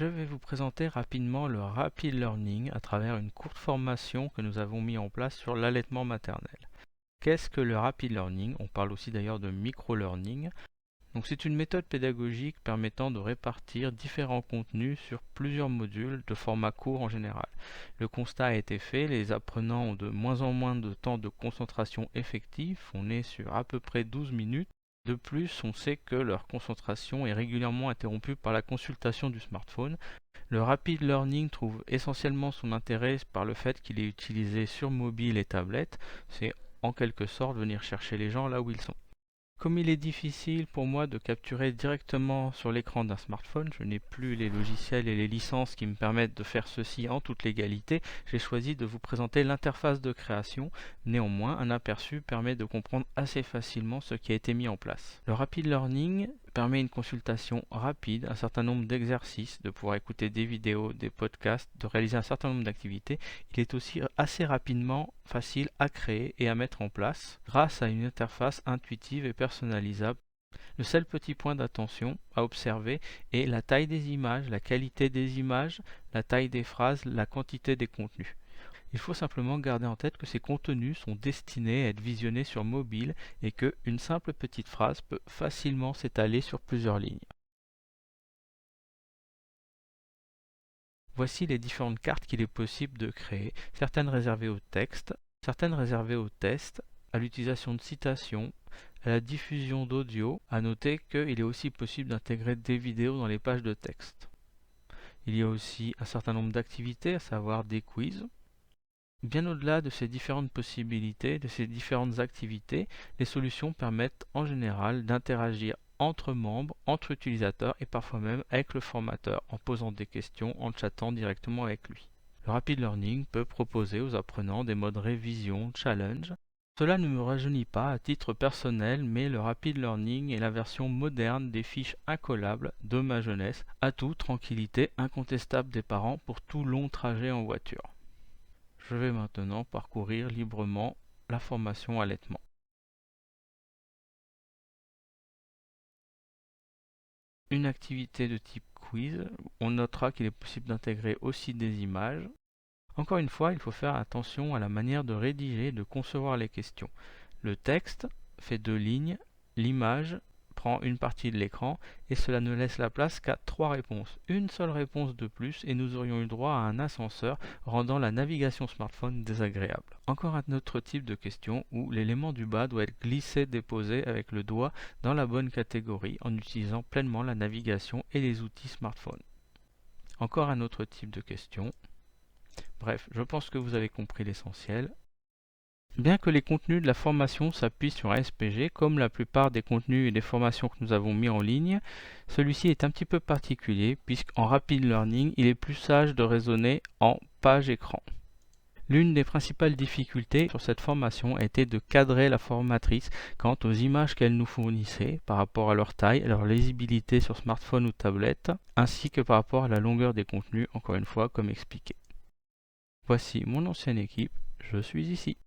Je vais vous présenter rapidement le Rapid Learning à travers une courte formation que nous avons mis en place sur l'allaitement maternel. Qu'est-ce que le Rapid Learning? On parle aussi d'ailleurs de micro-learning. Donc c'est une méthode pédagogique permettant de répartir différents contenus sur plusieurs modules de format court en général. Le constat a été fait, les apprenants ont de moins en moins de temps de concentration effectif, on est sur à peu près 12 minutes. De plus, on sait que leur concentration est régulièrement interrompue par la consultation du smartphone. Le Rapid Learning trouve essentiellement son intérêt par le fait qu'il est utilisé sur mobile et tablette. C'est en quelque sorte venir chercher les gens là où ils sont. Comme il est difficile pour moi de capturer directement sur l'écran d'un smartphone, je n'ai plus les logiciels et les licences qui me permettent de faire ceci en toute légalité, j'ai choisi de vous présenter l'interface de création. Néanmoins, un aperçu permet de comprendre assez facilement ce qui a été mis en place. Le Rapid Learning permet une consultation rapide, un certain nombre d'exercices, de pouvoir écouter des vidéos, des podcasts, de réaliser un certain nombre d'activités. Il est aussi assez rapidement facile à créer et à mettre en place grâce à une interface intuitive et personnalisable. Le seul petit point d'attention à observer est la taille des images, la qualité des images, la taille des phrases, la quantité des contenus. Il faut simplement garder en tête que ces contenus sont destinés à être visionnés sur mobile et qu'une simple petite phrase peut facilement s'étaler sur plusieurs lignes. Voici les différentes cartes qu'il est possible de créer, certaines réservées au texte, certaines réservées au test, à l'utilisation de citations, à la diffusion d'audio. À noter qu'il est aussi possible d'intégrer des vidéos dans les pages de texte. Il y a aussi un certain nombre d'activités, à savoir des quiz. Bien au-delà de ces différentes possibilités, de ces différentes activités, les solutions permettent en général d'interagir entre membres, entre utilisateurs et parfois même avec le formateur en posant des questions, en chattant directement avec lui. Le Rapid Learning peut proposer aux apprenants des modes révision, challenge. Cela ne me rajeunit pas à titre personnel, mais le Rapid Learning est la version moderne des fiches incollables de ma jeunesse. Atout, tranquillité incontestable des parents pour tout long trajet en voiture. Je vais maintenant parcourir librement la formation allaitement. Une activité de type quiz, on notera qu'il est possible d'intégrer aussi des images. Encore une fois, il faut faire attention à la manière de rédiger et de concevoir les questions. Le texte fait 2 lignes, l'image prend une partie de l'écran et cela ne laisse la place qu'à 3 réponses. Une seule réponse de plus et nous aurions eu droit à un ascenseur rendant la navigation smartphone désagréable. Encore un autre type de question où l'élément du bas doit être glissé-déposé avec le doigt dans la bonne catégorie en utilisant pleinement la navigation et les outils smartphone. Encore un autre type de question. Bref, je pense que vous avez compris l'essentiel. Bien que les contenus de la formation s'appuient sur un SPG, comme la plupart des contenus et des formations que nous avons mis en ligne, celui-ci est un petit peu particulier puisqu'en Rapid Learning, il est plus sage de raisonner en page écran. L'une des principales difficultés sur cette formation a été de cadrer la formatrice quant aux images qu'elle nous fournissait par rapport à leur taille, à leur lisibilité sur smartphone ou tablette, ainsi que par rapport à la longueur des contenus, encore une fois comme expliqué. Voici mon ancienne équipe, je suis ici.